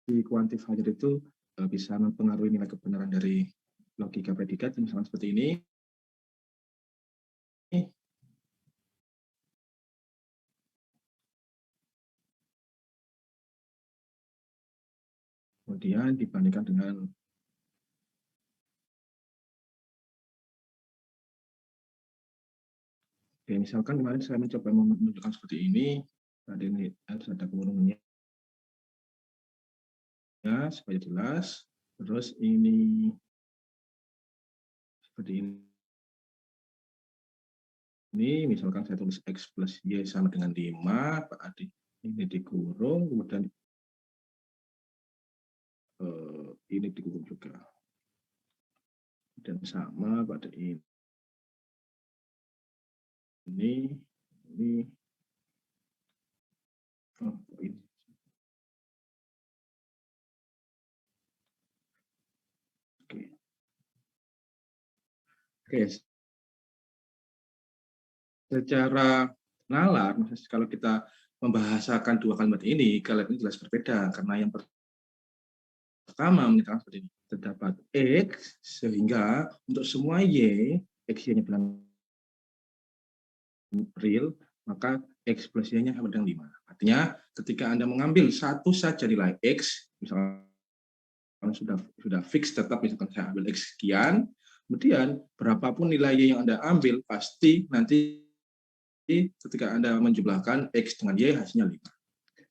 di quantifier itu bisa mempengaruhi nilai kebenaran dari logika predikat, misalnya seperti ini. Kemudian dibandingkan dengan misalkan kemarin saya mencoba menunjukkan seperti ini, tadi ini harus ada kurungnya supaya jelas. Terus ini seperti ini, misalkan saya tulis X plus Y sama dengan 5, berarti ini dikurung, kemudian ini dikurung juga. Dan sama pada ini. Ini ini. Oke. Secara nalar, kalau kita membahasakan dua kalimat ini, kalimat ini jelas berbeda, karena yang pertama menyatakan seperti ini, terdapat X, sehingga untuk semua Y, X-nya bilang real, maka X plus Y-nya sama dengan 5. Artinya, ketika Anda mengambil satu saja nilai X, misalnya sudah fix tetap, misalkan saya ambil X sekian, kemudian berapapun nilai Y yang Anda ambil, pasti nanti ketika Anda menjumlahkan X dengan Y, hasilnya 5.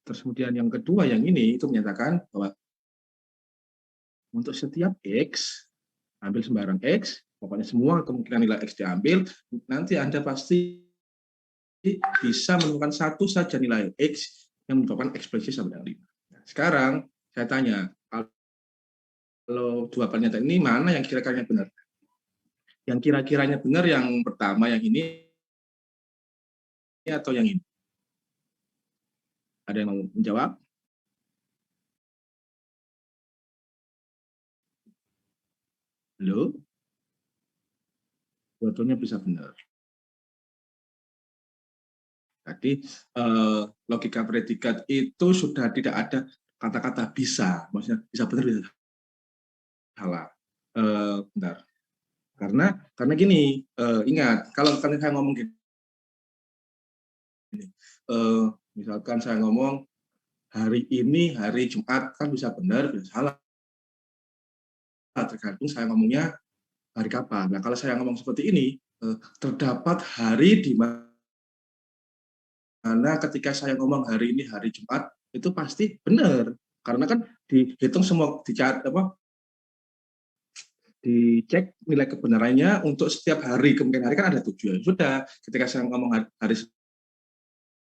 Terus kemudian yang kedua, yang ini, itu menyatakan bahwa untuk setiap X, ambil sembarang X, pokoknya semua kemungkinan nilai X diambil, nanti Anda pasti bisa menemukan satu saja nilai X yang menyebabkan ekspresi sama dengan 5. Nah, sekarang saya tanya, kalau dua pernyataan ini mana yang kira-kiranya benar? Yang kira-kiranya benar yang pertama, yang ini, atau yang ini? Ada yang mau menjawab? Halo? Dua-duanya bisa benar. Jadi logika predikat itu sudah tidak ada kata-kata bisa, maksudnya bisa benar bisa salah. Bentar. Karena gini, ingat kalau saya ngomong gini, misalkan saya ngomong hari ini hari Jumat, kan bisa benar bisa salah, tergantung saya ngomongnya hari kapan. Nah, kalau saya ngomong seperti ini, terdapat hari di mana ketika saya ngomong hari ini hari Jumat, itu pasti benar. Karena kan dihitung semua, dicek nilai kebenarannya untuk setiap hari, kemungkinan hari kan ada 7. Sudah, ketika saya ngomong hari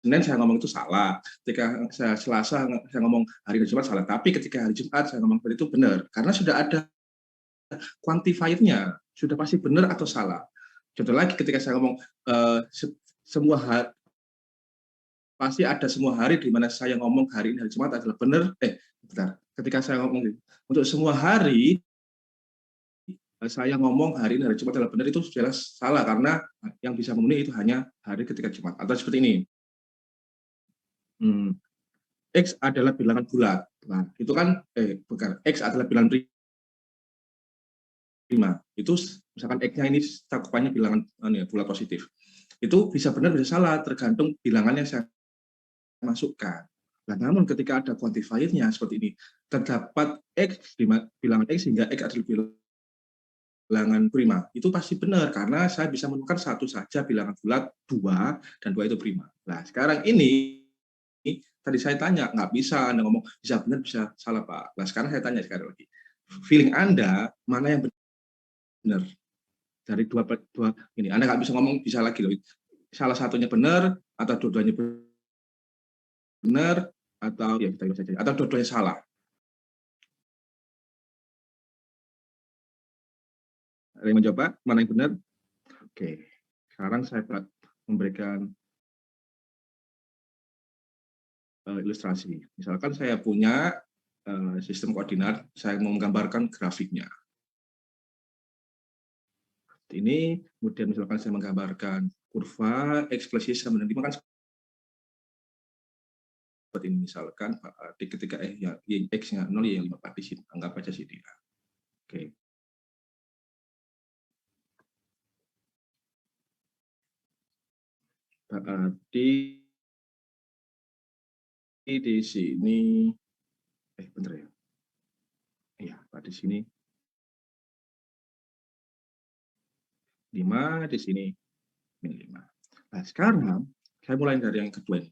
Senin, saya ngomong itu salah. Ketika saya Selasa, saya ngomong hari Jumat salah. Tapi ketika hari Jumat, saya ngomong itu benar. Karena sudah ada quantifier-nya, sudah pasti benar atau salah. Contoh lagi, ketika saya ngomong semua hari, pasti ada semua hari di mana saya ngomong hari ini hari Jumat adalah benar. Bentar. Ketika saya ngomong untuk semua hari, saya ngomong hari ini hari Jumat adalah benar, itu jelas salah, karena yang bisa memenuhi itu hanya hari ketika Jumat. Atau seperti ini, X adalah bilangan bulat. Nah, itu kan, bukan, X adalah bilangan prima. Itu misalkan X-nya ini cakupannya bilangan bulat positif. Itu bisa benar, bisa salah, tergantung bilangannya yang saya masukkan. Nah, namun ketika ada quantifier-nya seperti ini, terdapat X, bilangan X hingga X adalah bilangan prima, itu pasti benar, karena saya bisa menemukan satu saja bilangan bulat 2, dan 2 itu prima. Nah, sekarang ini, tadi saya tanya, nggak bisa Anda ngomong, bisa benar, bisa salah, Pak. Nah, sekarang saya tanya sekali lagi. Feeling Anda, mana yang benar? Dari dua ini, Anda nggak bisa ngomong bisa lagi loh. Salah satunya benar, atau dua-duanya benar, atau ya kita saja, atau dua-duanya salah. Ada yang mencoba? Mana yang benar? Oke. Sekarang saya memberikan ilustrasi. Misalkan saya punya sistem koordinat, saya mau menggambarkan grafiknya. Ini, kemudian misalkan saya menggambarkan kurva X plus Y sama dengan 5, kan seperti ini misalkan di ketika ya X-nya 0 ya 5 Pak di sini. Anggap aja sih dia. Oke. Berarti di sini bentar ya. Iya, Pak di sini 5, di sini min 5. Nah, sekarang saya mulai dari yang kedua ini.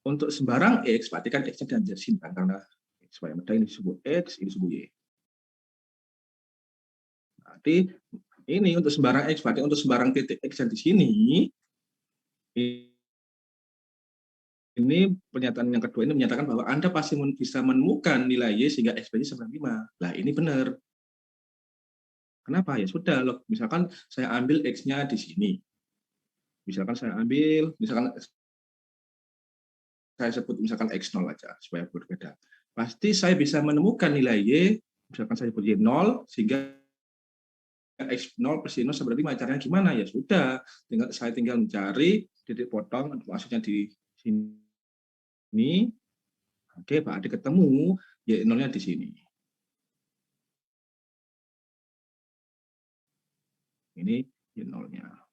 Untuk sembarang X, berarti kan X-nya diambil sini kan, karena supaya mudah ini disebut X, ini disebut Y. Berarti ini untuk sembarang X, berarti untuk sembarang titik X yang di sini, ini pernyataan yang kedua ini menyatakan bahwa Anda pasti bisa menemukan nilai Y sehingga X-nya sama 5. Nah, ini benar. Kenapa? Ya sudah, loh. Misalkan saya ambil X-nya di sini. Misalkan saya ambil, misalkan saya sebut misalkan X0 aja, supaya berbeda. Pasti saya bisa menemukan nilai Y, misalkan saya sebut Y0, sehingga X0 plus Y0 sama 5. Caranya gimana? Ya sudah, saya tinggal mencari titik potong, maksudnya di sini. Oke, berarti ketemu Y0-nya di sini. Ini Y0-nya.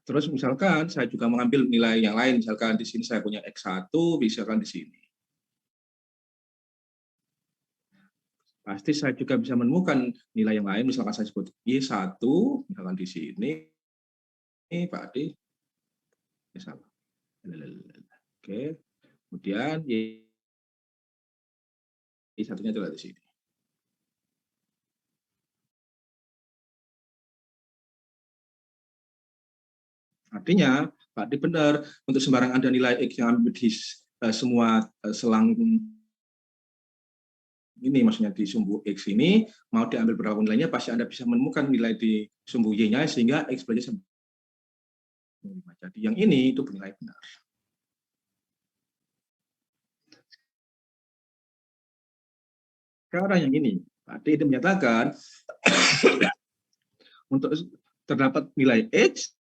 Terus misalkan saya juga mengambil nilai yang lain, misalkan di sini saya punya X1, misalkan di sini. Pasti saya juga bisa menemukan nilai yang lain, misalkan saya sebut Y1, misalkan di sini, ini berarti Y1. Oke, kemudian Y1-nya adalah di sini. Artinya, berarti benar, untuk sembarang ada nilai X yang ambil di semua selang ini, maksudnya di sumbu X ini, mau diambil berapa nilainya, pasti Anda bisa menemukan nilai di sumbu Y-nya, sehingga X belajar 5. Jadi yang ini itu bernilai benar. Sekarang yang ini, berarti itu menyatakan untuk terdapat nilai X,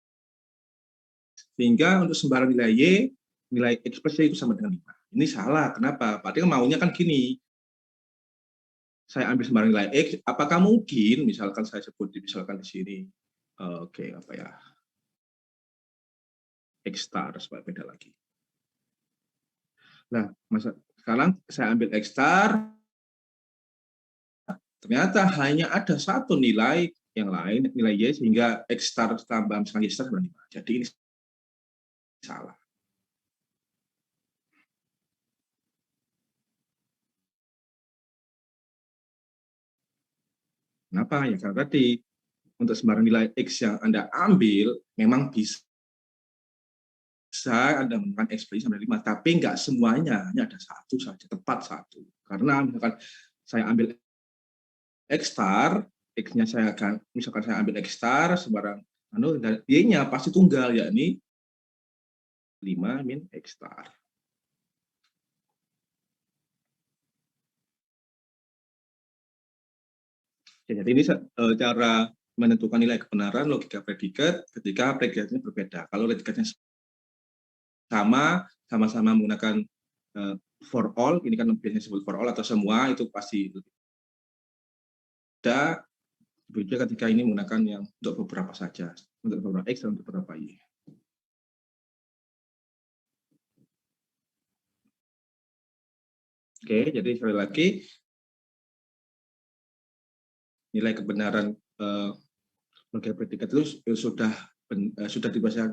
sehingga untuk sembarang nilai Y, nilai X plus Y itu sama dengan 5. Ini salah, kenapa? Berarti maunya kan gini, saya ambil sembarang nilai X, apakah mungkin, misalkan saya sebut, misalkan di sini, oke, apa ya, X star, supaya beda lagi. Nah, sekarang saya ambil X star, ternyata hanya ada satu nilai yang lain, nilai Y, sehingga X star tambah misalkan Y star 5. Jadi ini salah. Kenapa? Ya karena tadi untuk sembarang nilai X yang Anda ambil memang bisa Anda menemukan X plus sampai 5, tapi nggak semuanya, hanya ada satu saja, tepat satu. Karena misalkan saya ambil X star, X-nya saya akan, misalkan saya ambil X star, sembarang Y-nya pasti tunggal, yakni 5 min X star. Jadi ini cara menentukan nilai kebenaran logika predikat ketika predikatnya berbeda. Kalau predikatnya sama-sama menggunakan for all, ini kan biasanya disebut for all atau semua, itu pasti beda. Berbeda ketika ini menggunakan yang untuk beberapa saja, untuk beberapa X dan untuk beberapa Y. Oke, jadi sekali lagi, nilai kebenaran logika predikat itu sudah dibacakan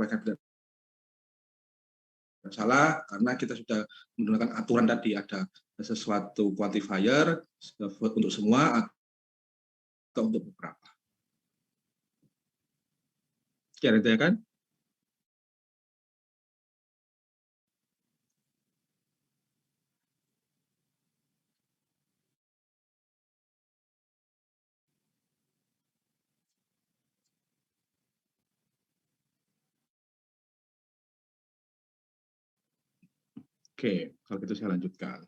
salah karena kita sudah menggunakan aturan tadi, ada sesuatu quantifier untuk semua atau untuk beberapa. Kira-kira kan? Oke, kalau gitu saya lanjutkan.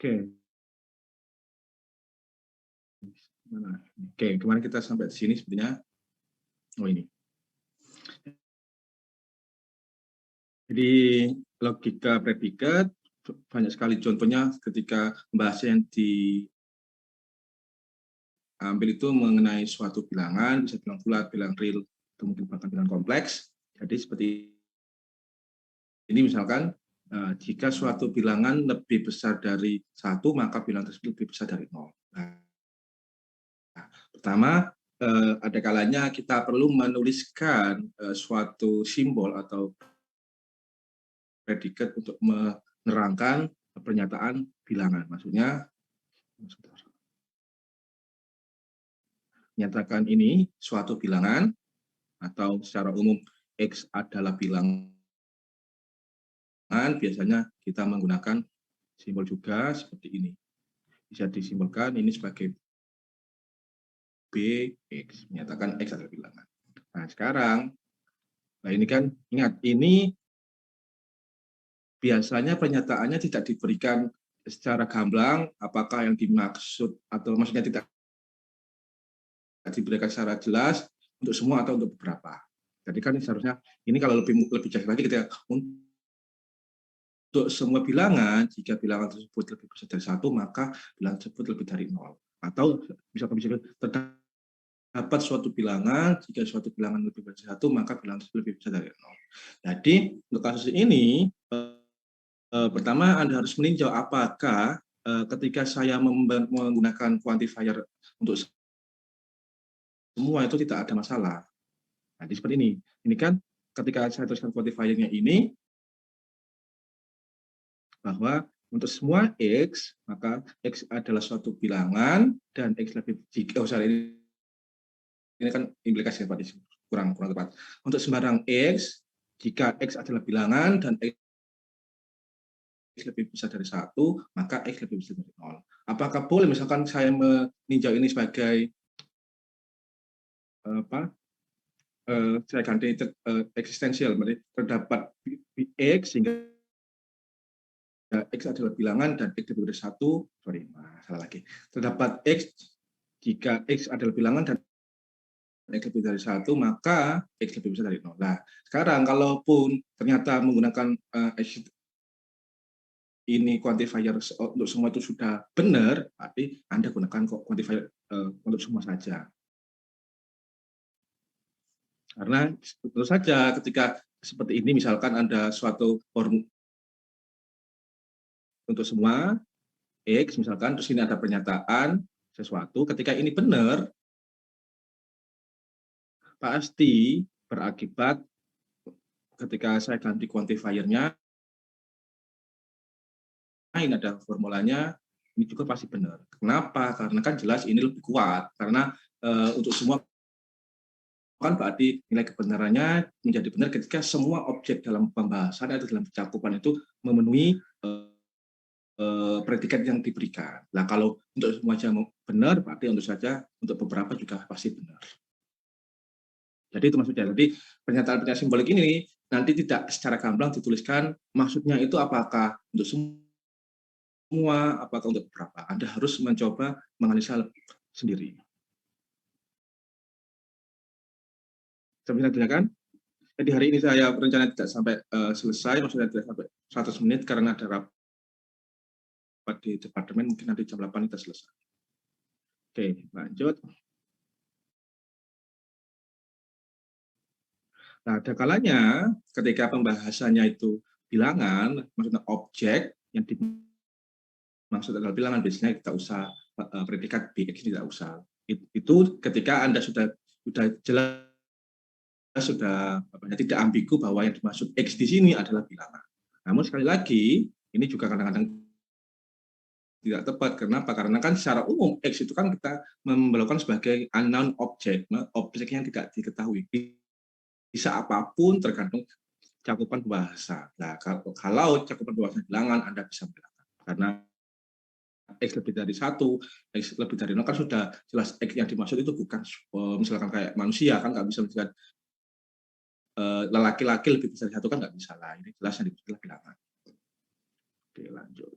Oke, mana? Oke, kemarin kita sampai di sini sebenarnya. Oh ini. Jadi logika predikat banyak sekali contohnya ketika pembahasan yang diambil itu mengenai suatu bilangan, bisa bilang bulat, bilang real, atau mungkin bahkan bilang kompleks. Jadi seperti ini misalkan jika suatu bilangan lebih besar dari 1, maka bilangan tersebut lebih besar dari 0. Nah, pertama, ada kalanya kita perlu menuliskan suatu simbol atau predikat untuk menerangkan pernyataan bilangan. Maksudnya, menyatakan ini suatu bilangan atau secara umum X adalah bilangan, biasanya kita menggunakan simbol juga seperti ini. Bisa disimbolkan ini sebagai Bx, menyatakan X adalah bilangan. Nah, sekarang, nah ini kan, ingat, ini biasanya pernyataannya tidak diberikan secara gamblang, apakah yang dimaksud, atau maksudnya tidak diberikan secara jelas untuk semua atau untuk beberapa. Jadi kan seharusnya, ini kalau lebih jelas lagi, kita untuk semua bilangan, jika bilangan tersebut lebih besar dari 1, maka bilangan tersebut lebih dari 0. Atau misalkan terdapat suatu bilangan, jika suatu bilangan lebih besar dari 1, maka bilangan tersebut lebih besar dari 0. Jadi, untuk kasus ini, pertama Anda harus meninjau apakah ketika saya menggunakan quantifier untuk semua itu tidak ada masalah. Jadi seperti ini. Ini kan ketika saya tuliskan quantifiernya ini, bahwa untuk semua X, maka X adalah suatu bilangan, dan X lebih, ini kan implikasi Pak, kurang tepat. Untuk sembarang X, jika X adalah bilangan dan X lebih besar dari 1, maka X lebih besar dari 0. Apakah boleh misalkan saya meninjau ini sebagai saya ganti eksistensial, terdapat X sehingga X adalah bilangan dan X lebih dari 1, salah lagi. Terdapat X, jika X adalah bilangan dan X lebih dari 1, maka X lebih besar dari 0. Nah, sekarang kalaupun ternyata menggunakan ini quantifier untuk semua itu sudah benar, berarti Anda gunakan quantifier untuk semua saja. Karena tentu saja ketika seperti ini, misalkan ada suatu formula untuk semua X, misalkan, terus ini ada pernyataan sesuatu, ketika ini benar, pasti berakibat ketika saya ganti quantifiernya, ini ada formulanya, ini juga pasti benar. Kenapa? Karena kan jelas ini lebih kuat, karena untuk semua kan berarti nilai kebenarannya menjadi benar ketika semua objek dalam pembahasan atau dalam cakupan itu memenuhi predikat yang diberikan. Nah, kalau untuk semua benar, berarti untuk saja untuk beberapa juga pasti benar. Jadi itu maksudnya. Jadi pernyataan-pernyataan simbolik ini nanti tidak secara gamblang dituliskan maksudnya itu apakah untuk semua, apakah untuk beberapa. Anda harus mencoba menganalisa sendiri. Bisa kan? Jadi hari ini saya berencana tidak sampai selesai, maksudnya tidak sampai 100 menit karena ada rapat di departemen, mungkin nanti jam 8 kita selesai. Oke, lanjut. Nah, ada kalanya ketika pembahasannya itu bilangan, maksudnya objek yang dimaksud adalah bilangan, biasanya kita usah predikat BX, tidak usah. Itu ketika Anda sudah jelas, sudah tidak ambigu bahwa yang dimaksud X di sini adalah bilangan. Namun sekali lagi, ini juga kadang-kadang tidak tepat. Kenapa? Karena kan secara umum X itu kan kita melakukan sebagai unknown object, objek yang tidak diketahui. Bisa apapun tergantung cakupan bahasa. Nah, kalau cakupan bahasa bilangan, Anda bisa bilangan. Karena X lebih dari 1, X lebih dari 0 kan sudah jelas X yang dimaksud itu bukan misalkan kayak manusia, kan nggak bisa misalkan laki-laki lebih besar dari 1 kan nggak bisa lah. Ini jelas yang dimaksud bilangan. Oke, lanjut.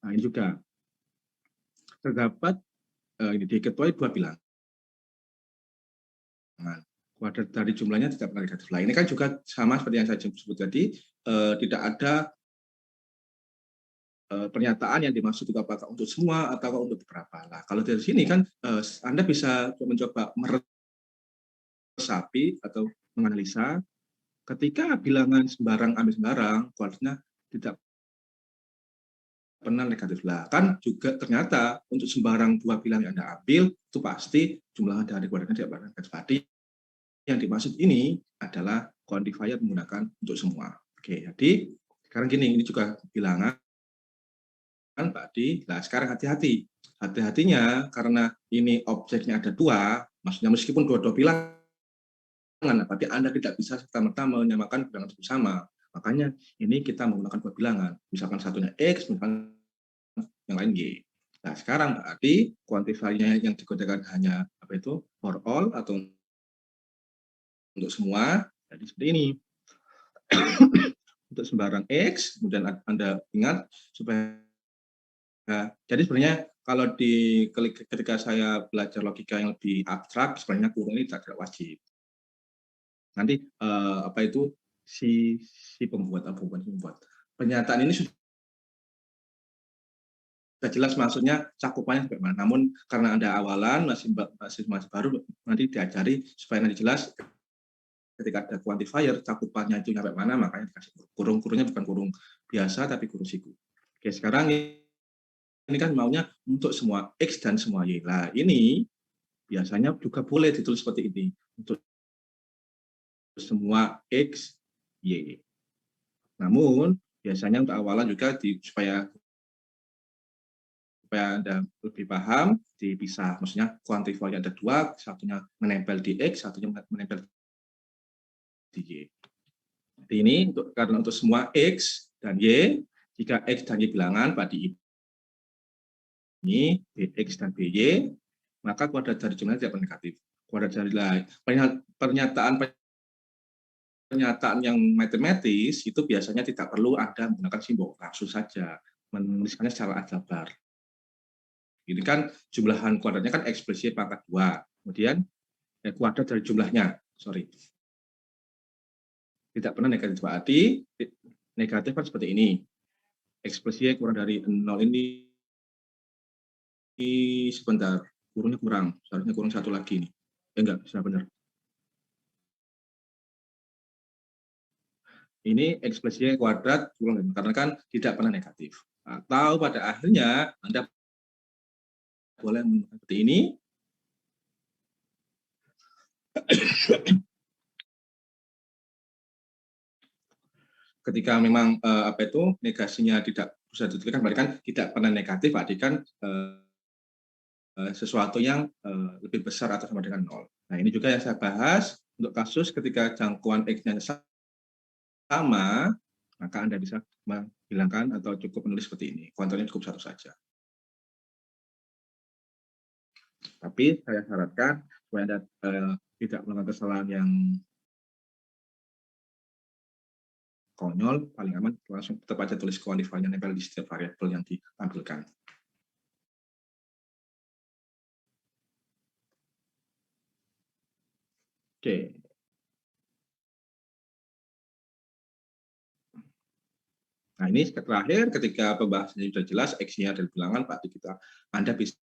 Nah, ini juga terdapat ini diketuai 2 bilangan. Kuadrat dari jumlahnya tidak pernah negatif. Nah, ini kan juga sama seperti yang saya sebut tadi, tidak ada pernyataan yang dimaksud itu apakah untuk semua atau untuk beberapa. Nah, kalau dari sini kan Anda bisa mencoba meresapi atau menganalisa ketika bilangan sembarang ambil sembarang, kuadratnya tidak pernah negatif. Lah, kan juga ternyata untuk sembarang 2 bilangan yang Anda ambil, itu pasti jumlah dari kuadratnya tidak pernah negatif. Berarti yang dimaksud ini adalah quantifier menggunakan untuk semua. Oke, jadi sekarang gini, ini juga bilangan berarti. Nah, sekarang hati-hati. Hati-hatinya karena ini objeknya ada 2, maksudnya meskipun dua-dua bilangan, berarti Anda tidak bisa serta-merta menyamakan bilangan itu sama. Makanya ini kita menggunakan 2 bilangan. Misalkan satunya X, misalkan yang lain Y. Nah, sekarang berarti quantifiernya yang digunakan hanya apa itu? For all atau untuk semua. Jadi seperti ini. Untuk sembarang X, kemudian Anda ingat supaya jadi sebenarnya kalau ketika saya belajar logika yang lebih abstrak, sebenarnya kurung ini tidak wajib. Nanti apa itu si pembuat pernyataan ini sudah jelas maksudnya cakupannya sampai mana. Namun karena Anda awalan masih baru, nanti diajari supaya nanti jelas ketika ada quantifier cakupannya itu sampai mana, makanya dikasih kurung-kurungnya bukan kurung biasa tapi kurung siku. Oke, sekarang ini kan maunya untuk semua X dan semua Y. Nah, ini biasanya juga boleh ditulis seperti ini. Untuk semua X, Y. Namun, biasanya untuk awalan juga supaya Anda lebih paham, dipisah. Maksudnya, quantifier ada 2, satunya menempel di X, satunya menempel di Y. Jadi ini karena untuk semua X dan Y, jika X dan Y bilangan, berarti ini Bx dan By, maka kuadrat dari jumlahnya tidak negatif. Kuadrat dari lain. Pernyataan yang matematis itu biasanya tidak perlu Anda menggunakan simbol, langsung saja menuliskannya secara aljabar. Ini kan jumlahan kuadratnya kan ekspresi pangkat 2. Kemudian kuadrat dari jumlahnya, tidak pernah negatif. Berarti negatif kan seperti ini. Ekspresi kurang dari 0 ini sebentar, kurungnya kurang, seharusnya kurang 1 lagi nih. Enggak, sudah benar. Ini ekspresinya kuadrat karena kan tidak pernah negatif. Atau pada akhirnya Anda boleh seperti ini. Ketika memang apa itu negasinya tidak bisa ditentukan, berarti kan tidak pernah negatif, berarti kan sesuatu yang lebih besar atau sama dengan 0. Nah, ini juga yang saya bahas untuk kasus ketika jangkauan X-nya sama, maka Anda bisa menghilangkan atau cukup menulis seperti ini. Kuantitasnya cukup 1 saja. Tapi saya syaratkan supaya Anda tidak melakukan kesalahan yang konyol, paling aman langsung tetap aja tulis quantifiernya nempel di setiap variabel yang ditampilkan. Oke. Nah, ini terakhir ketika pembahasannya sudah jelas, X-nya dari bilangan, berarti Anda bisa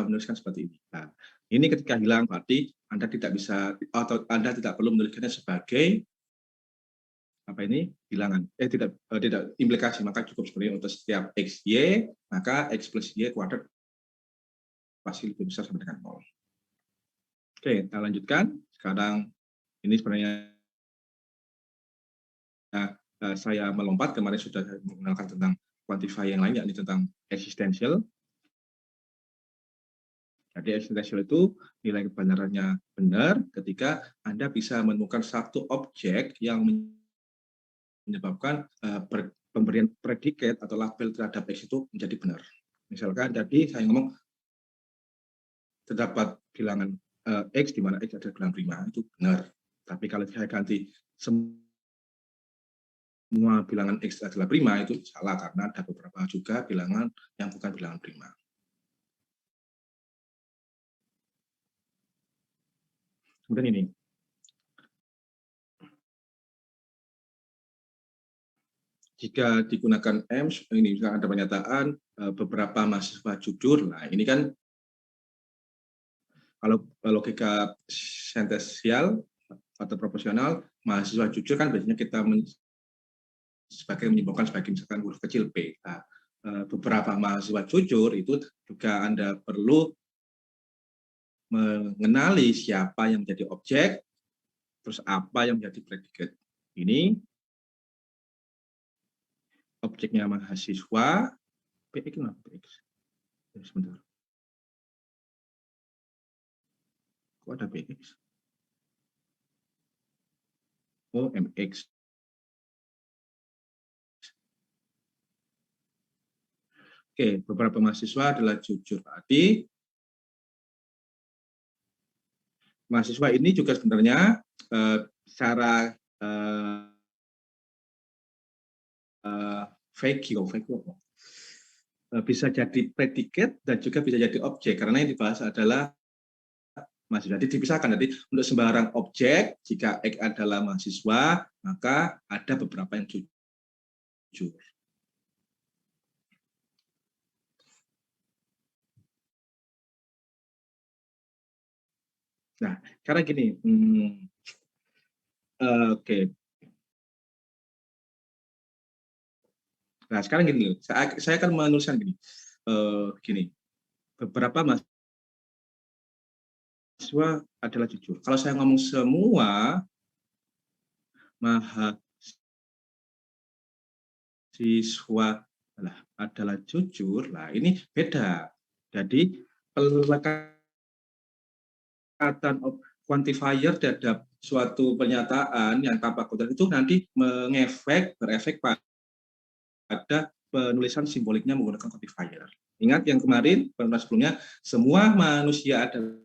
menuliskan seperti ini. Nah, ini ketika hilang, berarti Anda tidak bisa, atau Anda tidak perlu menuliskannya sebagai apa ini bilangan, tidak implikasi, maka cukup sebenarnya untuk setiap X, Y, maka X plus Y kuadrat pasti lebih besar sama dengan 0. Oke, kita lanjutkan. Sekarang ini sebenarnya saya melompat, kemarin sudah mengenalkan tentang quantifier yang lain, yakni tentang existential. Jadi existential itu nilai kebenarannya benar ketika Anda bisa menemukan satu objek yang menyebabkan pemberian predikat atau label terhadap X itu menjadi benar. Misalkan tadi saya ngomong terdapat bilangan X di mana X ada bilangan prima, itu benar. Tapi kalau saya ganti semua semua bilangan X adalah prima, itu salah karena ada beberapa juga bilangan yang bukan bilangan prima. Kemudian ini. Jika digunakan M, ini misalkan ada pernyataan beberapa mahasiswa jujur. Nah, ini kan kalau logika sentensial atau proporsional, mahasiswa jujur kan biasanya kita sebagai menyimpulkan sebagai misalkan huruf kecil P. Nah, beberapa mahasiswa jujur itu juga Anda perlu mengenali siapa yang menjadi objek, terus apa yang menjadi predikat. Ini objeknya mahasiswa, PX kenapa PX? Sebentar. Kok ada PX? Oh, MX. Oke, beberapa mahasiswa adalah jujur. Tadi mahasiswa ini juga sebenarnya secara vagio bisa jadi predikat dan juga bisa jadi objek karena yang dibahas adalah mahasiswa. Jadi dipisahkan. Jadi untuk sembarang objek, jika X adalah mahasiswa, maka ada beberapa yang jujur. Nah, karena gini, oke. Nah, sekarang gini, saya akan menuliskan gini, beberapa mahasiswa adalah jujur. Kalau saya ngomong semua mahasiswa adalah jujur, lah ini beda. Jadi pelekatan quantifier terhadap suatu pernyataan yang tanpa konteks itu nanti berefek pada penulisan simboliknya menggunakan quantifier. Ingat yang kemarin, penulisan sebelumnya, semua manusia adalah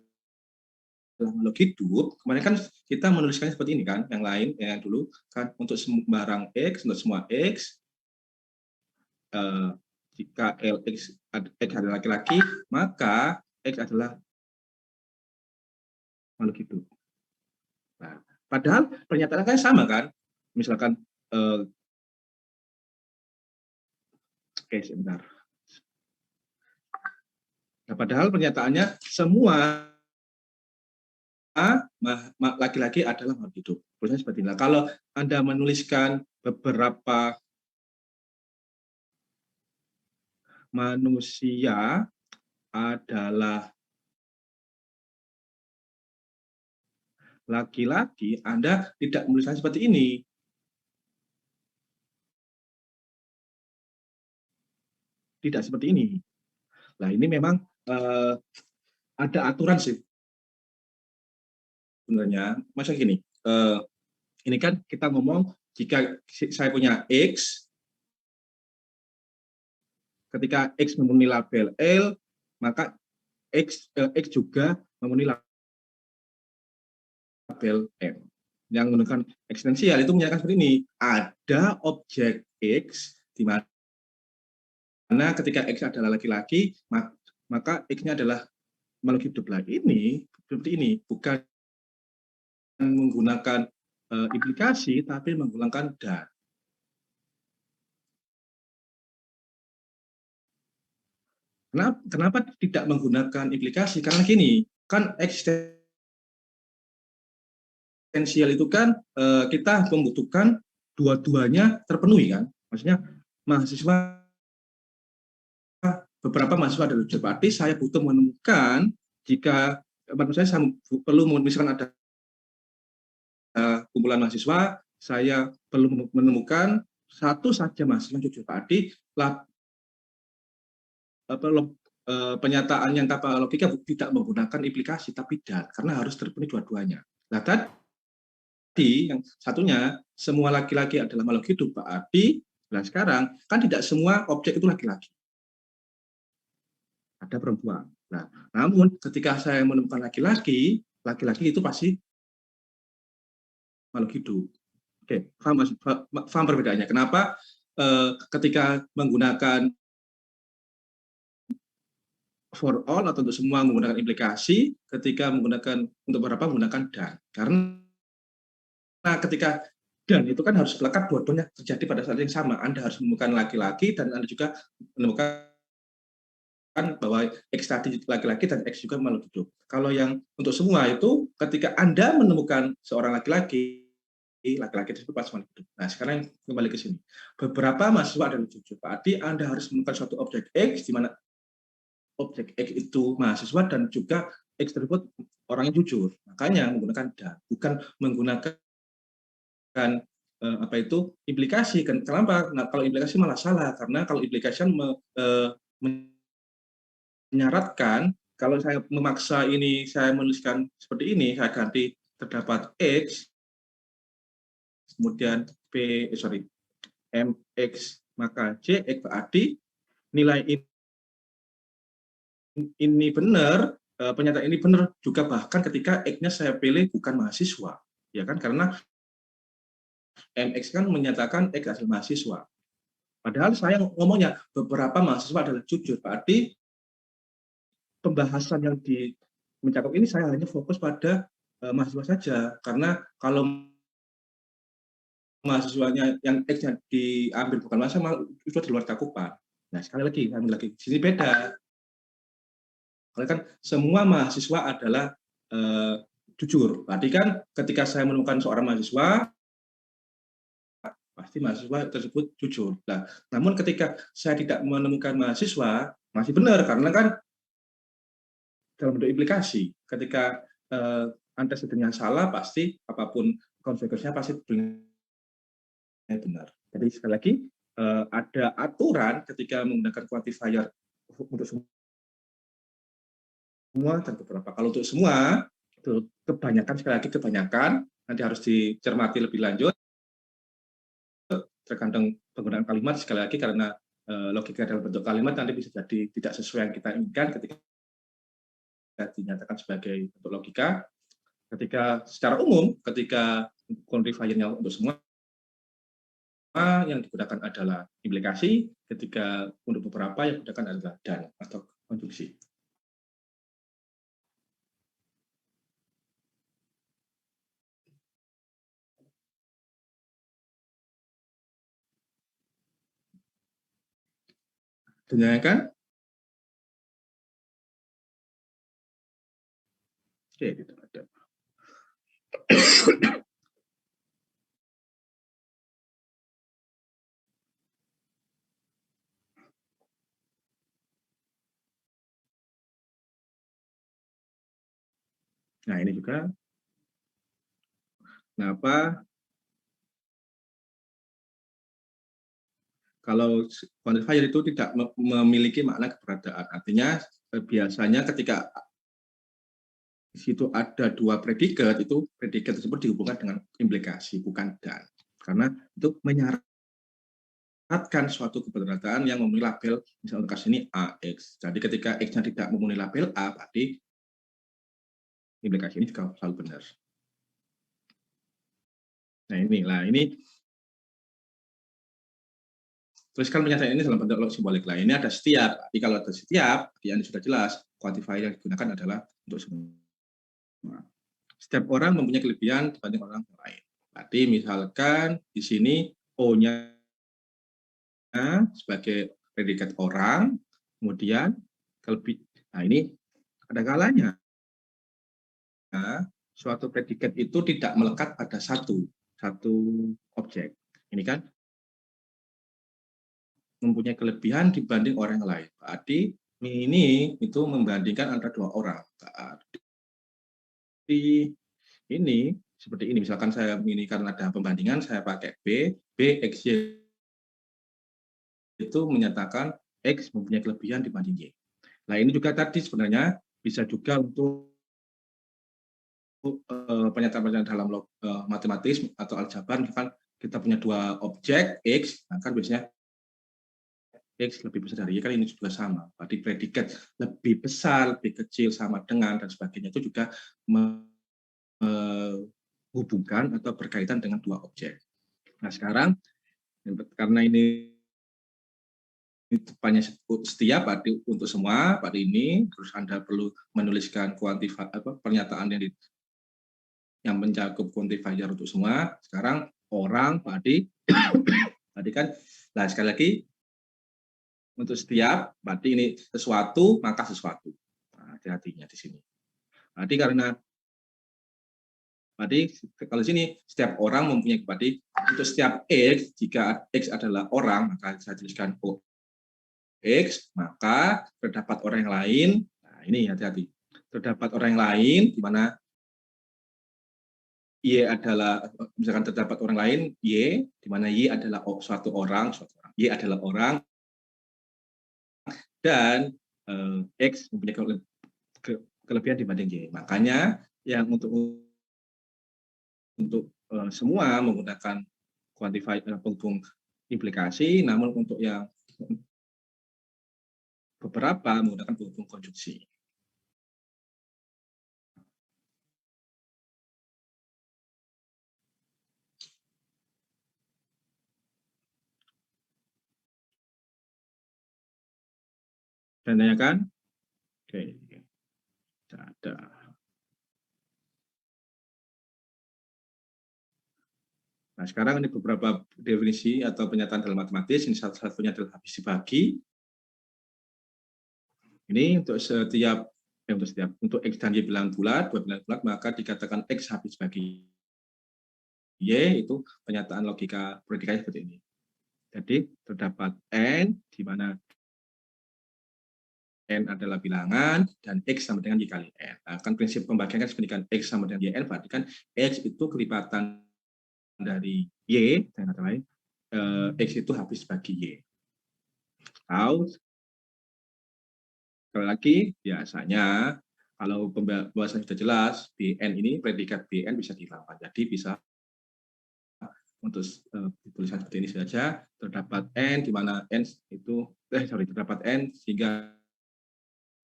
makhluk hidup. Kemarin kan kita menuliskannya seperti ini kan, yang lain, yang dulu kan untuk sembarang X, untuk semua X, jika X adalah laki-laki, maka X adalah makhluk hidup. Nah, padahal pernyataan kan sama kan, misalkan oke, sebentar. Nah, padahal pernyataannya semua laki-laki adalah makhluk hidup. Tulisannya seperti ini. Kalau Anda menuliskan beberapa manusia adalah laki-laki, Anda tidak menuliskan seperti ini. Tidak seperti ini. Nah, ini memang ada aturan sih sebenarnya. Masa gini, ini kan kita ngomong jika saya punya X, ketika X memenuhi label L, maka X juga memenuhi label M. Yang menggunakan eksistensial itu menyatakan seperti ini, ada objek X di mana ketika X adalah laki-laki, maka X-nya adalah makhluk hidup. Lah ini seperti ini, bukan menggunakan implikasi, tapi menggunakan dan. Kenapa tidak menggunakan implikasi? Karena gini, kan eksistensial itu kan kita membutuhkan dua-duanya terpenuhi kan. Maksudnya beberapa mahasiswa adalah jujur. Berarti saya butuh menemukan jika menurut saya perlu misalkan ada kumpulan mahasiswa, saya perlu menemukan satu saja mahasiswa jujur. Berarti pernyataan yang tanpa logika tidak menggunakan implikasi tapi dan, karena harus terpenuhi dua-duanya. Nah, tadi yang satunya semua laki-laki adalah makhluk hidup, berarti nah sekarang kan tidak semua objek itu laki-laki, ada perempuan. Nah, namun ketika saya menemukan laki-laki itu pasti makhluk hidup. Oke, paham perbedaannya. Kenapa ketika menggunakan for all atau untuk semua menggunakan implikasi, ketika menggunakan untuk beberapa menggunakan dan. Karena ketika dan itu kan harus melekat dua-duanya terjadi pada saat yang sama. Anda harus menemukan laki-laki dan Anda juga menemukan bahwa X tadi laki-laki dan X juga makhluk hidup. Kalau yang untuk semua itu ketika Anda menemukan seorang laki-laki tersebut pasti makhluk hidup. Nah, sekarang kembali ke sini. Beberapa mahasiswa adalah jujur. Berarti Anda harus menemukan suatu objek X di mana objek X itu mahasiswa dan juga X tersebut orang yang jujur. Makanya menggunakan dan, bukan menggunakan apa itu implikasi. Kenapa? Nah, kalau implikasi malah salah karena kalau implikasi menyaratkan kalau saya memaksa ini saya menuliskan seperti ini, saya ganti terdapat X, kemudian MX maka JX berarti nilai ini benar, pernyataan ini benar juga bahkan ketika X-nya saya pilih bukan mahasiswa, ya kan? Karena MX kan menyatakan X adalah mahasiswa. Padahal saya ngomongnya beberapa mahasiswa adalah jujur, berarti pembahasan yang mencakup ini saya hanya fokus pada mahasiswa saja, karena kalau mahasiswanya yang X-nya diambil bukan mahasiswa, itu di luar cakupan. Nah, sekali lagi, di sini beda. Karena kan semua mahasiswa adalah jujur. Berarti kan ketika saya menemukan seorang mahasiswa, pasti mahasiswa tersebut jujur. Nah, namun ketika saya tidak menemukan mahasiswa, masih benar, karena kan dalam bentuk implikasi. Ketika Anda sedangnya salah, pasti apapun konsekuensinya pasti benar. Jadi sekali lagi ada aturan ketika menggunakan quantifier untuk semua dan beberapa. Kalau untuk semua itu kebanyakan, sekali lagi kebanyakan, nanti harus dicermati lebih lanjut tergantung penggunaan kalimat, sekali lagi karena logika dalam bentuk kalimat nanti bisa jadi tidak sesuai yang kita inginkan ketika dinyatakan sebagai bentuk logika. Ketika secara umum, ketika quantifiernya untuk semua yang digunakan adalah implikasi, ketika untuk beberapa yang digunakan adalah dan atau konjungsi. Dengarkan? Oke, gitu ada. Nah, ini juga kenapa kalau quantifier itu tidak memiliki makna keberadaan. Artinya biasanya ketika di situ ada dua predikat, itu predikat tersebut dihubungkan dengan implikasi, bukan dan. Karena itu menyaratkan suatu keberadaan yang memenuhi label, misalnya untuk kasus ini AX. Jadi ketika X-nya tidak memenuhi label A, berarti implikasi ini juga selalu benar. Nah, ini tuliskan pernyataan ini dalam bentuk simbolik. Lah, ini ada setiap. Jadi kalau ada setiap, yang sudah jelas, quantifier yang digunakan adalah untuk semua. Setiap orang mempunyai kelebihan dibanding orang lain. Berarti misalkan di sini O-nya sebagai predikat orang, kemudian nah ini ada kalanya suatu predikat itu tidak melekat pada satu objek. Ini kan mempunyai kelebihan dibanding orang lain. Berarti ini itu membandingkan antara dua orang. Berarti ini seperti ini, misalkan saya ini karena ada pembandingan, saya pakai B X, Y itu menyatakan X mempunyai kelebihan dibanding Y. Nah, ini juga tadi sebenarnya bisa juga untuk pernyataan dalam matematis atau aljabar, misalkan kita punya dua objek X, nah kan biasanya X lebih besar dari Y, kan ini juga sama. Berarti predikat lebih besar, lebih kecil, sama dengan, dan sebagainya itu juga menghubungkan atau berkaitan dengan dua objek. Nah, sekarang karena ini depannya setiap berarti untuk semua pada ini, terus Anda perlu menuliskan pernyataan yang mencakup quantifier untuk semua. Sekarang orang tadi tadi kan, nah sekali lagi untuk setiap berarti ini sesuatu maka sesuatu. Nah, hati-hatinya di sini. Berarti karena berarti kalau sini setiap orang mempunyai berarti untuk setiap x, jika x adalah orang maka saya tuliskan O X, maka terdapat orang yang lain. Nah, ini hati-hati. Terdapat orang yang lain di mana Y adalah, misalkan terdapat orang lain Y, di mana Y adalah suatu orang, Y adalah orang, dan X mempunyai kelebihan dibanding Y. Makanya yang untuk semua menggunakan quantify penghubung implikasi, namun untuk yang beberapa menggunakan penghubung konjungsi. Tanyakan? Oke, ada. Nah, sekarang ini beberapa definisi atau pernyataan dalam matematis. Ini salah satunya adalah habis dibagi. Ini untuk untuk X dan Y bilangan bulat, dua bilangan bulat, maka dikatakan X habis bagi Y, itu pernyataan logika predikatnya seperti ini. Jadi terdapat N, di mana N adalah bilangan, dan X sama dengan Y kali N. Nah, kan prinsip pembagian kan seperti kan X sama dengan YN, berarti kan X itu kelipatan dari Y, dengan kata lain, X itu habis bagi Y. Atau, sekali lagi, biasanya, kalau pembahasan sudah jelas, BN ini, predikat BN bisa dihilangkan. Jadi bisa, untuk dituliskan seperti ini saja, terdapat N, di mana N itu, terdapat N, sehingga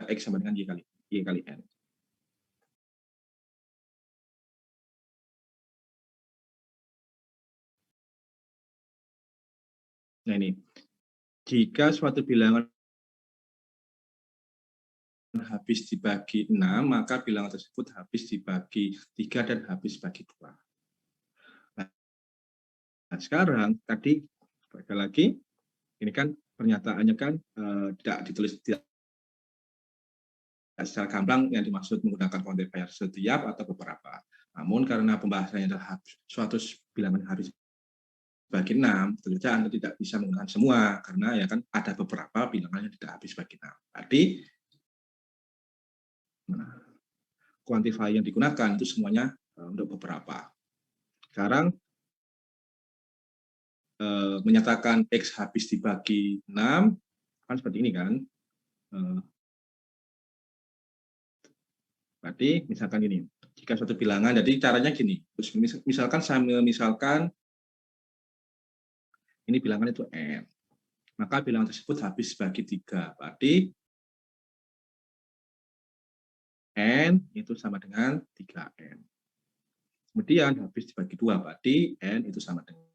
X sama dengan Y kali N. Nah ini, jika suatu bilangan habis dibagi 6, maka bilangan tersebut habis dibagi 3 dan habis bagi 2. Nah, sekarang tadi sekali lagi, ini kan pernyataannya kan tidak ditulis tidak secara gamblang yang dimaksud menggunakan quantifier setiap atau beberapa. Namun karena pembahasannya adalah suatu bilangan habis bagi 6, tentu saja Anda tidak bisa menggunakan semua, karena ya kan ada beberapa bilangan yang tidak habis bagi 6. Berarti quantifier yang digunakan itu semuanya untuk beberapa. Sekarang menyatakan X habis dibagi 6, kan seperti ini kan. Berarti misalkan ini, jika suatu bilangan, jadi caranya gini, misalkan ini bilangan itu N, maka bilangan tersebut habis bagi 3, berarti N itu sama dengan 3N. Kemudian habis dibagi 2, berarti N itu sama dengan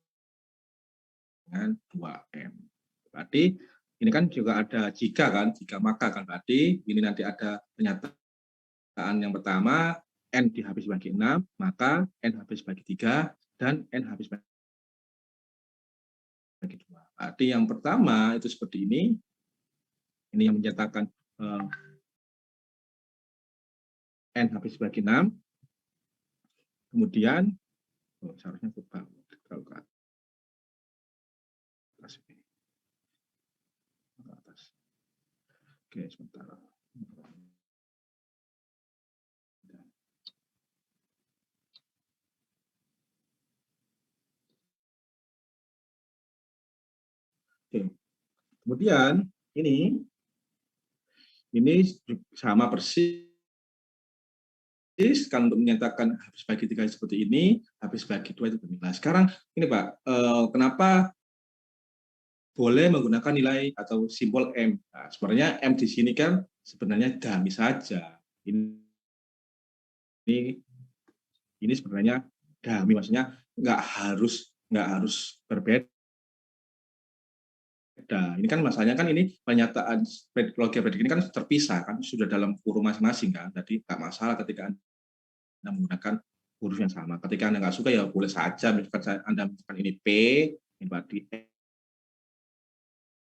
2M. Berarti ini kan juga ada jika kan, jika maka kan, berarti ini nanti ada pernyataan yang pertama, N habis bagi 6, maka N habis bagi 3, dan N habis bagi 2. Berarti yang pertama itu seperti ini yang menyatakan N habis bagi 6, kemudian, seharusnya terlalu ke atas. Oke, sebentar. Oke. Kemudian ini sama persis kan untuk menyatakan habis bagi 3 seperti ini, habis bagi 2 itu begini. Nah, sekarang ini Pak, kenapa boleh menggunakan nilai atau simbol M? Nah, sebenarnya M di sini kan sebenarnya dummy saja. Ini sebenarnya dummy, maksudnya nggak harus nggak harus berbeda. Ini kan masalahnya kan ini pernyataan logika predik ini kan terpisah kan sudah dalam kurung masing-masing kan. Jadi nggak masalah ketika Anda menggunakan huruf yang sama. Ketika Anda nggak suka ya boleh saja misalkan Anda misalkan ini P, ini berarti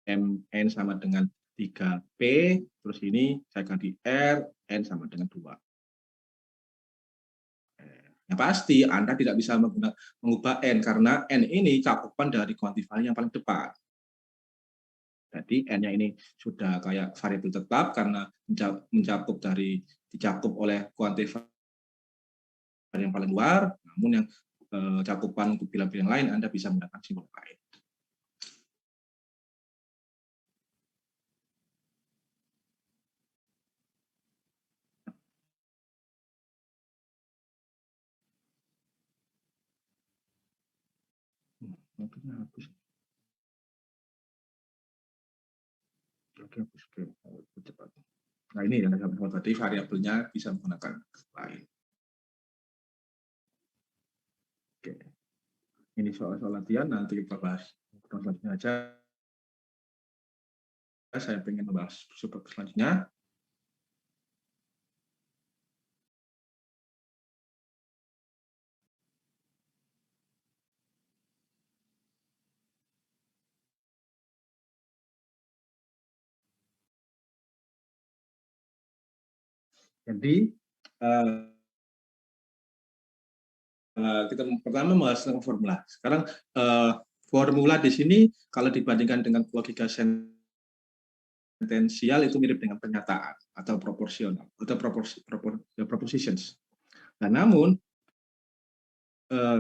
MN sama dengan 3P, terus ini saya ganti R, N sama dengan 2. Ya pasti Anda tidak bisa mengubah N karena N ini cakupan dari kuantifier yang paling depan. Jadi N-nya ini sudah kayak variabel tetap karena dicakup oleh kuantifier yang paling luar, namun yang cakupan untuk bilang-bilang lain Anda bisa menggunakan simbol lain. Waktunya habis. Oke, cepat. Nah ini yang tadi variabelnya bisa menggunakan lain. Oke. Ini soal-soal latihan nanti kita bahas selanjutnya aja. Saya ingin membahas selanjutnya. Jadi kita pertama membahas tentang formula. Sekarang formula di sini kalau dibandingkan dengan logika sentensial itu mirip dengan pernyataan atau proporsional atau propositions. Nah, namun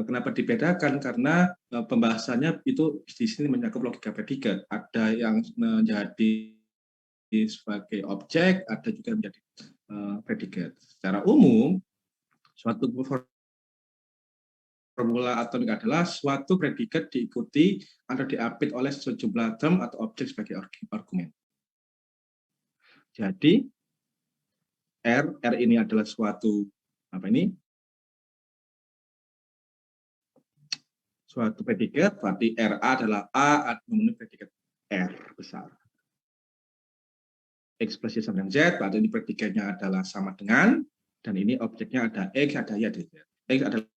kenapa dibedakan? Karena pembahasannya itu di sini mencakup logika predikat. Ada yang menjadi sebagai objek, ada juga menjadi predikat. Secara umum, suatu formula atomik adalah suatu predikat diikuti atau diapit oleh sejumlah term atau objek sebagai argumen. Jadi R ini adalah suatu suatu predikat, berarti RA adalah A memenuhi predikat R besar. X plus Y sama dengan Z, berarti ini predikatnya adalah sama dengan, dan ini objeknya ada X, ada Y, ada Z. X adalah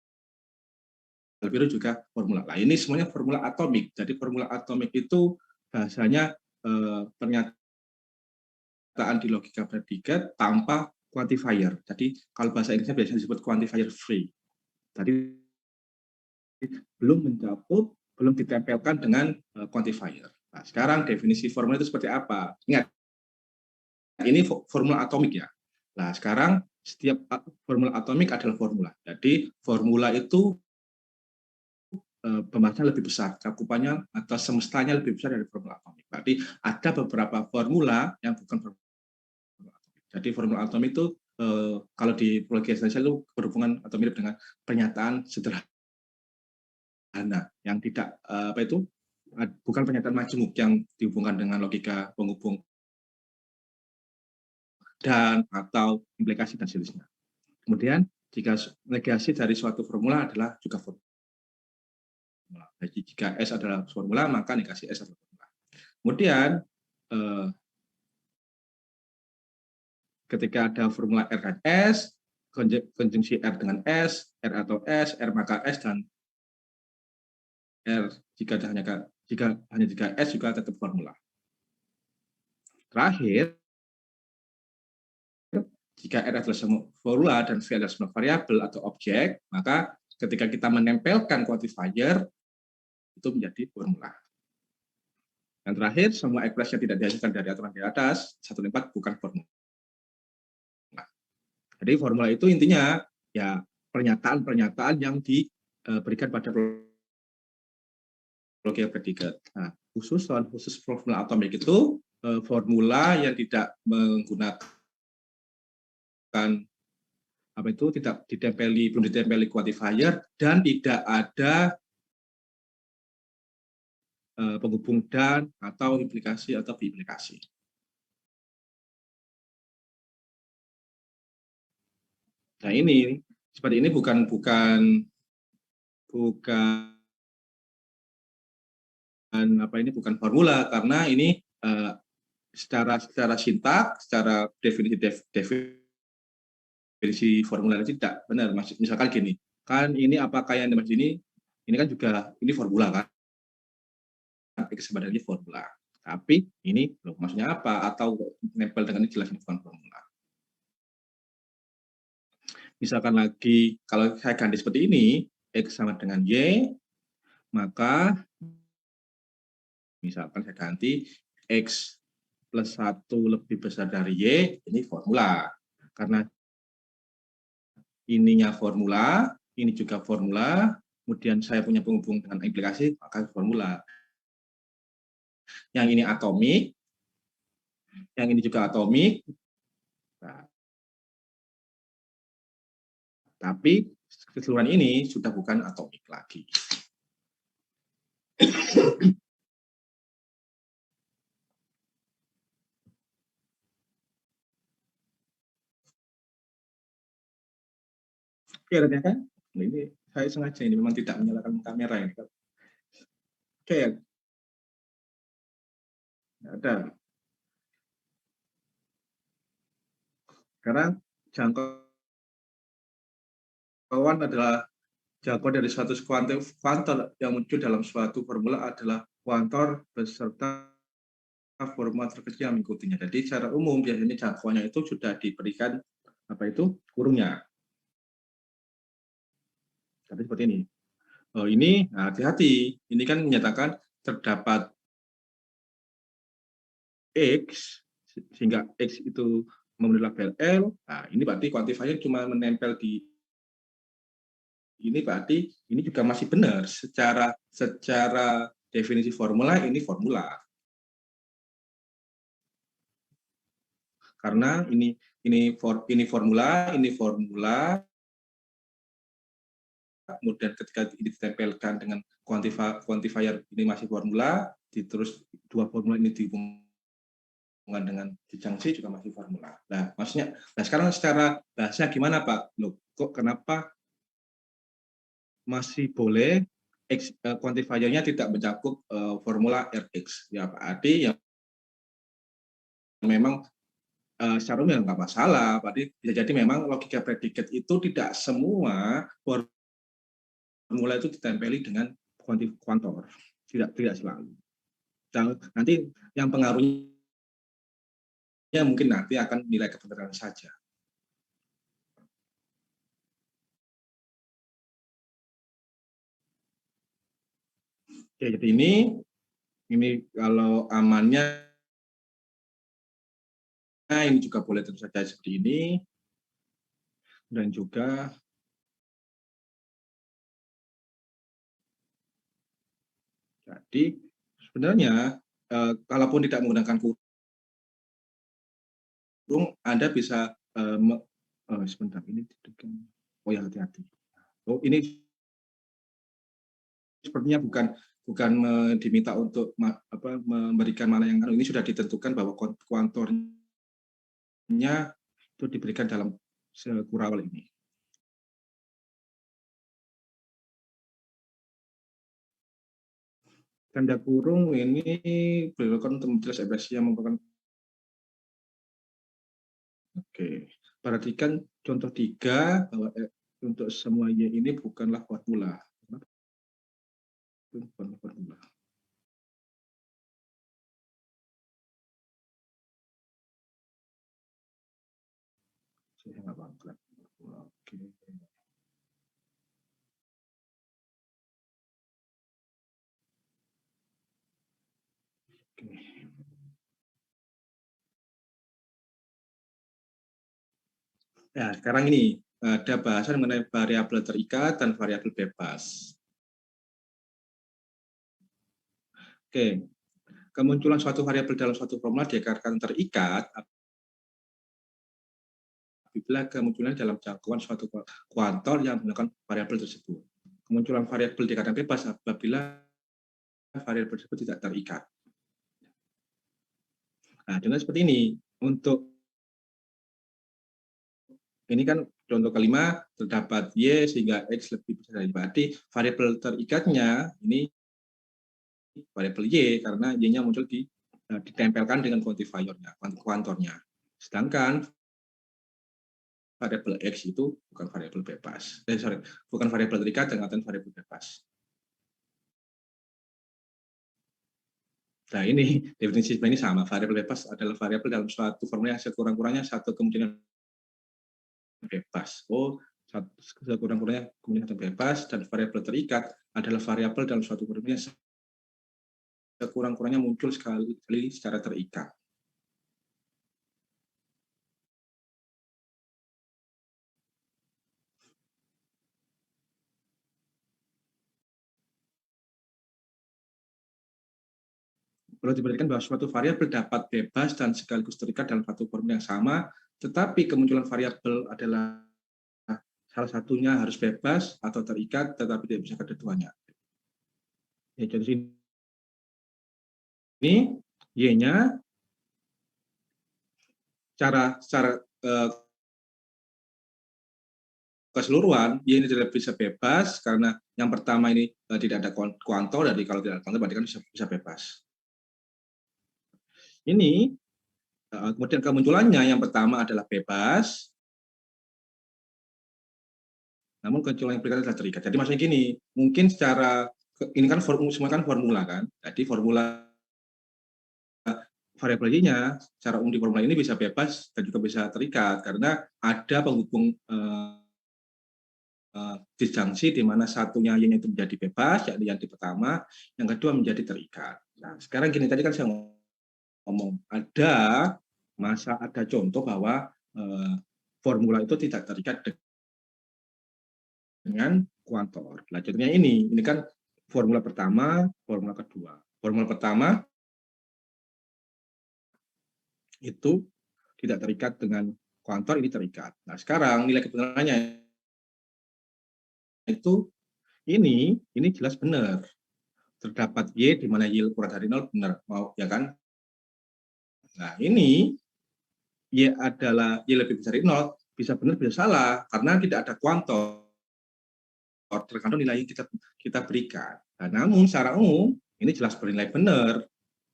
biru juga formula. Nah, ini semuanya formula atomik. Jadi formula atomik itu bahasanya pernyataan di logika predikat tanpa quantifier. Jadi kalau bahasa Inggrisnya biasanya disebut quantifier free. Jadi belum mencakup, belum ditempelkan dengan quantifier. Nah, sekarang definisi formula itu seperti apa? Ingat, ini formula atomik ya. Nah, sekarang setiap formula atomik adalah formula. Jadi formula itu pembahasannya lebih besar, cakupannya atau semestanya lebih besar dari formula atomik. Berarti ada beberapa formula yang bukan formula atomik. Jadi formula atomik itu kalau di logika esensial itu berhubungan atau mirip dengan pernyataan sederhana yang tidak bukan pernyataan majemuk yang dihubungkan dengan logika penghubung dan atau implikasi dan seterusnya. Kemudian jika negasi dari suatu formula adalah juga formula. Jadi jika S adalah formula, maka negasi S adalah formula. Kemudian ketika ada formula R dan S, konjungsi R dengan S, R atau S, R maka S, dan R jika S juga tetap formula. Terakhir, jika R adalah semua formula dan V adalah semua variabel atau objek, maka ketika kita menempelkan quantifier, itu menjadi formula. Dan terakhir, semua ekspresi yang tidak dihasilkan dari aturan di atas, 1/4 bukan formula. Jadi formula itu intinya ya pernyataan-pernyataan yang diberikan pada logika predikat. Nah, khusus formula atomik itu formula yang tidak menggunakan belum ditempeli quantifier dan tidak ada penghubung dan atau implikasi atau biimplikasi. Nah ini seperti ini bukan apa ini bukan formula karena ini secara sintak, secara definisi formula itu tidak benar. Misalkan gini, kan ini apakah yang dimaksud ini kan juga ini formula kan, sebenarnya formula. Tapi ini loh, maksudnya apa? Atau nempel dengan ini jelas ini bukan formula. Misalkan lagi, kalau saya ganti seperti ini, X sama dengan Y, maka misalkan saya ganti X plus 1 lebih besar dari Y, ini formula. Karena ininya formula, ini juga formula, kemudian saya punya penghubung dengan implikasi, maka formula. Yang ini atomik, yang ini juga atomik, nah, tapi keseluruhan ini sudah bukan atomik lagi. Oke, kan? Ini saya sengaja ini memang tidak menyalakan kamera ini. Oke, ya. Ada. Karena jangkauan adalah jangkauan dari suatu kuantor yang muncul dalam suatu formula adalah kuantor beserta formula terkecil yang mengikutinya. Jadi secara umum biasanya jangkauannya itu sudah diberikan apa itu kurungnya. Tapi seperti ini. Oh, ini hati-hati. Ini kan menyatakan terdapat X sehingga X itu memenuhi label L. Nah, ini berarti quantifier cuma menempel di ini, berarti ini juga masih benar secara definisi formula, ini formula. Karena ini formula, kemudian ketika ini ditempelkan dengan quantifier ini masih formula, terus dua formula ini dihubungkan dengan disjungsi juga masih formula. Nah, maksudnya, nah sekarang secara bahasa gimana Pak? Loh, kok kenapa masih boleh quantifier-nya tidak mencakup formula Rx? Ya berarti yang memang secara umum nggak masalah. Berarti bisa jadi memang logika predikat itu tidak semua formula itu ditempeli dengan kuantor. Tidak selalu. Dan nanti yang pengaruhnya mungkin nanti akan nilai kebenaran saja. Oke, jadi ini kalau amannya ini juga boleh tentu saja seperti ini, dan juga jadi sebenarnya kalaupun tidak menggunakan kurung, Anda bisa sebentar ini oh ya hati-hati. Oh ini sepertinya bukan diminta untuk memberikan mana yang ini sudah ditentukan bahwa kuantornya itu diberikan dalam sekurawal ini. Tanda kurung ini berdasarkan untuk menjelaskan ekspresi yang merupakan oke. Perhatikan contoh 3 bahwa untuk semua Y ini bukanlah formula. Bukan formula. Saya nggak bangkrut. Oke. Oke. Nah, sekarang ini ada bahasan mengenai variabel terikat dan variabel bebas. Oke, kemunculan suatu variabel dalam suatu formula dikatakan terikat apabila kemunculan dalam jangkauan suatu kuantor yang menggunakan variabel tersebut. Kemunculan variabel dikatakan bebas apabila variabel tersebut tidak terikat. Nah, dengan seperti ini, untuk ini kan contoh kelima terdapat Y sehingga X lebih besar dari berarti variabel terikatnya ini variabel Y karena Y-nya muncul ditempelkan dengan quantifiernya, kuantornya. Sedangkan variabel X itu bukan variabel bebas. Bukan variabel terikat dengan variabel bebas. Nah, ini definisi ini sama. Variabel bebas adalah variabel dalam suatu formula yang sekurang-kurangnya satu kemungkinan bebas. Sekurang-kurangnya kemungkinan bebas, dan variabel terikat adalah variabel dalam suatu formula yang sekurang-kurangnya muncul sekali secara terikat. Perlu diperhatikan bahwa suatu variabel dapat bebas dan sekaligus terikat dalam satu formula yang sama, tetapi kemunculan variabel adalah salah satunya harus bebas atau terikat, tetapi tidak bisa kedua-duanya. Ya, jadi ini Y-nya secara keseluruhan Y ini tidak bisa bebas karena yang pertama ini tidak ada kuantor, jadi kalau tidak ada kuantor berarti kan bisa bebas. Ini kemudian kemunculannya yang pertama adalah bebas, namun kemunculan yang berikutnya adalah terikat. Jadi maksudnya gini, mungkin secara ini kan semua kan formula kan, jadi formula variabel Y-nya secara umum di formula ini bisa bebas dan juga bisa terikat karena ada penghubung disjungsi di mana satunya Y-nya itu menjadi bebas, yakni yang di pertama, yang kedua menjadi terikat. Nah, sekarang gini, tadi kan saya ngomong, ada contoh bahwa formula itu tidak terikat dengan kuantor. Nah, contohnya ini kan formula pertama, formula kedua. Formula pertama itu tidak terikat dengan kuantor, ini terikat. Nah, sekarang nilai kebenarannya itu ini jelas benar. Terdapat Y di mana Y kurang dari 0 benar, mau ya kan? Nah, ini Y adalah Y lebih besar dari 0, bisa benar bisa salah karena tidak ada kuantor tergantung nilai yang kita berikan. Nah, namun secara umum ini jelas bernilai benar.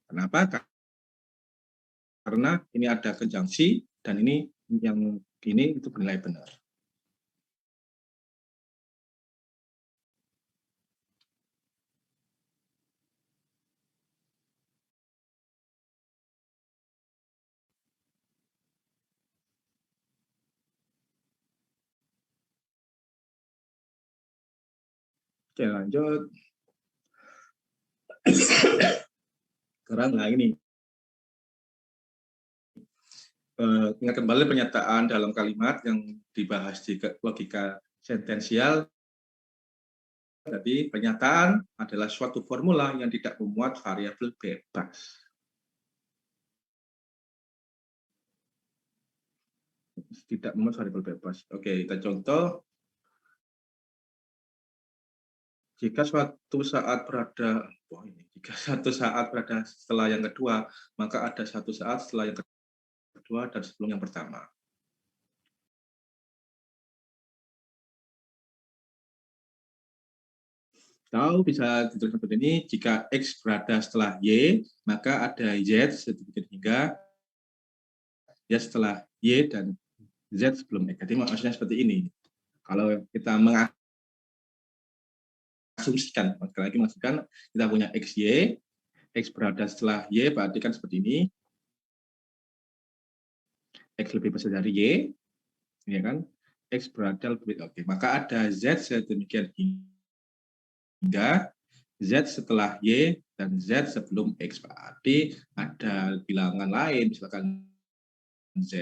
Kenapa? Karena ini ada konjungsi dan ini itu bernilai benar. Oke, lanjut. Sekarang ini ingat kembali pernyataan dalam kalimat yang dibahas di logika sentensial. Jadi pernyataan adalah suatu formula yang tidak memuat variabel bebas. Tidak memuat variabel bebas. Oke, kita contoh. Jika suatu saat berada setelah yang kedua, maka ada satu saat setelah yang kedua dan sebelum yang pertama. Tahu bisa ditulis seperti ini, jika X berada setelah Y, maka ada Z sedemikian hingga Y setelah Y dan Z sebelum X. Jadi maksudnya seperti ini. Kalau kita mengasumsikan, kita punya XY, X berada setelah Y, berarti kan seperti ini. X lebih besar dari Y, ya kan? X berada lebih, oke. Maka ada Z sedemikian hingga Z setelah Y dan Z sebelum X. Berarti ada bilangan lain, misalkan Z,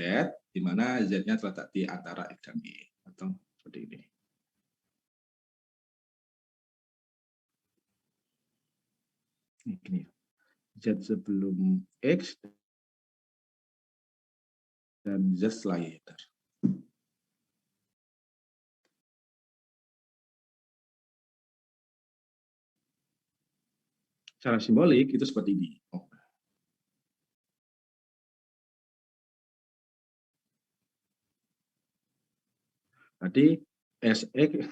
di mana Z-nya terletak di antara X dan Y. Atau seperti ini. Ini Z sebelum X dan Z setelah Y. Secara simbolik itu seperti ini. Tadi SX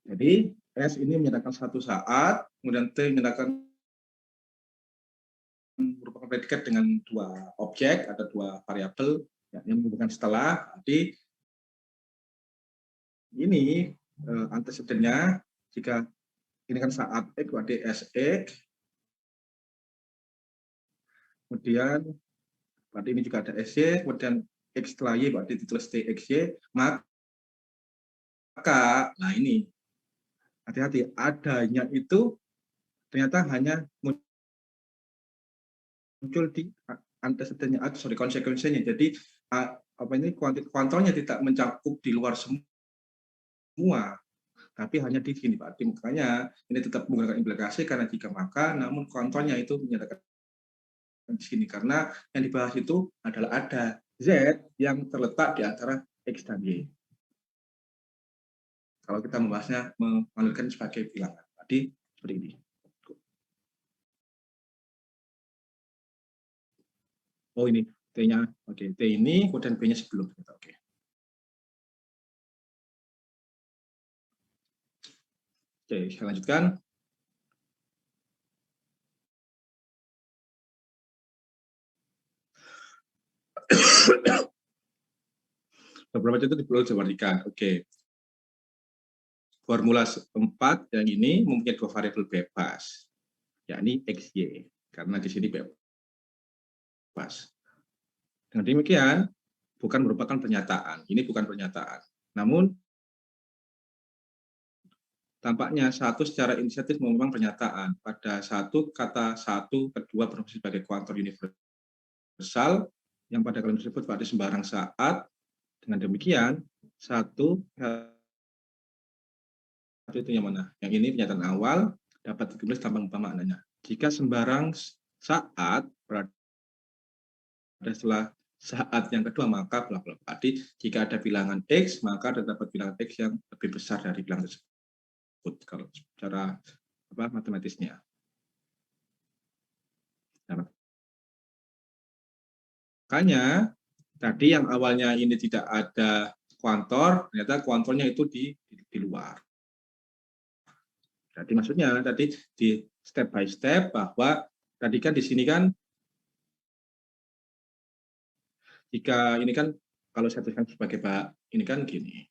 Jadi S ini menyatakan satu saat, kemudian T menyatakan merupakan predikat dengan dua objek, ada dua variabel yang menghubungkan setelah. Jadi ini antecedennya, jika ini kan saat X berarti SX, kemudian berarti ini juga ada SY, kemudian X setelah Y berarti ditulis TXY, maka nah ini hati-hati, adanya itu ternyata hanya muncul di antecedennya, konsekuensinya. Jadi apa ini kuantornya tidak mencakup di luar semua, tapi hanya di sini Pak. Makanya ini tetap menggunakan implikasi karena jika maka, namun kuantornya itu menyatakan di sini karena yang dibahas itu adalah ada Z yang terletak di antara X dan Y. Kalau kita membahasnya menganalikan sebagai bilangan, tadi seperti ini. Oh ini T-nya, oke, T ini, kemudian B-nya sebelum. Oke. Oke, saya lanjutkan. Beberapa contoh perlu diperhatikan. Oke. Formula 4 yang ini mempunyai dua variabel bebas, yakni X, Y. Karena di sini bebas. Dengan demikian, bukan merupakan pernyataan. Ini bukan pernyataan. Namun, tampaknya satu secara inisiatif memang pernyataan. Pada satu kata satu, kedua berfungsi sebagai kuantor universal, yang pada kalimat tersebut pada sembarang saat. Dengan demikian, satu itu yang mana? Yang ini pernyataan awal dapat ditulis tanpa mengubah maknanya. Jika sembarang saat berada setelah saat yang kedua, maka bla bla. Berarti jika ada bilangan X, maka terdapat bilangan X yang lebih besar dari bilangan tersebut. Kalau secara matematisnya. Nah, makanya tadi yang awalnya ini tidak ada kuantor, ternyata kuantornya itu di luar. Jadi maksudnya tadi di step by step bahwa tadi kan di sini kan jika ini kan kalau saya tuliskan sebagai ini kan gini.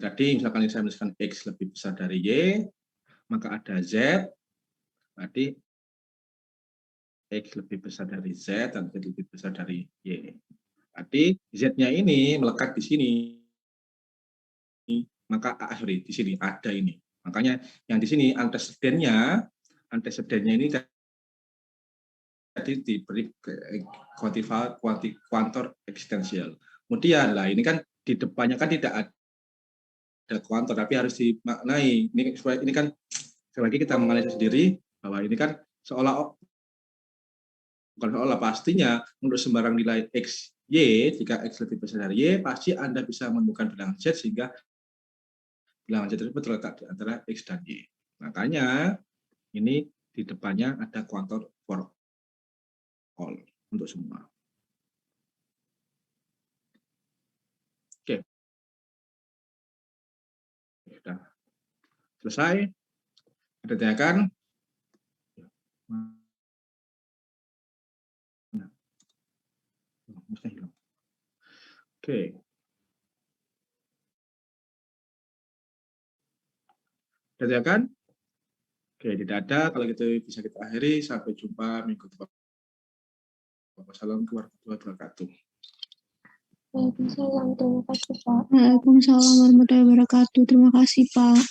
Tadi misalkan saya menuliskan X lebih besar dari Y, maka ada Z, berarti X lebih besar dari Z dan Z lebih besar dari Y. Berarti Z-nya ini melekat di sini. Maka di sini ada ini. Makanya yang di sini antecedennya ini tadi diberi kuantor eksistensial. Kemudian lah ini kan di depannya kan tidak ada kuantor, tapi harus dimaknai. Ini kan sekali lagi kita menganalisis sendiri bahwa ini kan bukan seolah pastinya untuk sembarang nilai X, Y, jika X lebih besar dari Y, pasti Anda bisa menemukan bilangan Z sehingga bilangan Z tersebut terletak di antara X dan Y. Makanya ini di depannya ada kuantor for all untuk semua. Oke. Sudah selesai. Ada tanyakan? Oke. Ada tanyakan? Oke, tidak ada. Kalau gitu bisa kita akhiri. Sampai jumpa minggu depan. Wassalamualaikum warahmatullahi wabarakatuh. Waalaikumsalam, terima kasih Pak. Waalaikumsalam warahmatullahi wabarakatuh. Terima kasih Pak.